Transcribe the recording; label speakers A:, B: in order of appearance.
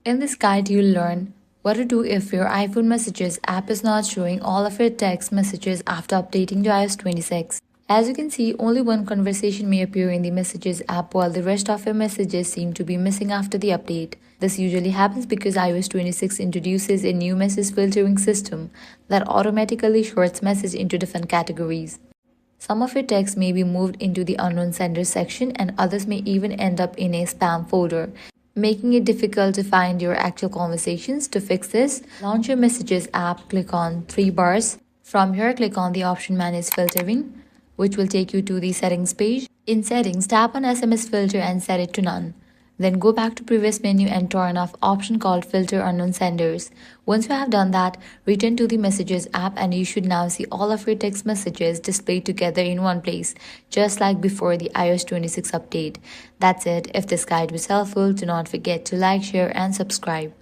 A: In this guide, you'll learn what to do if your iPhone Messages app is not showing all of your text messages after updating to iOS 26. As you can see, only one conversation may appear in the Messages app while the rest of your messages seem to be missing after the update. This usually happens because iOS 26 introduces a new message filtering system that automatically sorts messages into different categories. Some of your text may be moved into the unknown sender section and others may even end up in a spam folder, making it difficult to find your actual conversations. To fix this, launch your Messages app, click on three bars. From here, click on the option Manage Filtering, which will take you to the settings page. In settings, tap on SMS filter and set it to none. Then go back to previous menu and turn off option called Filter Unknown Senders. Once you have done that, return to the Messages app and you should now see all of your text messages displayed together in one place, just like before the iOS 26 update. That's it. If this guide was helpful, do not forget to like, share and subscribe.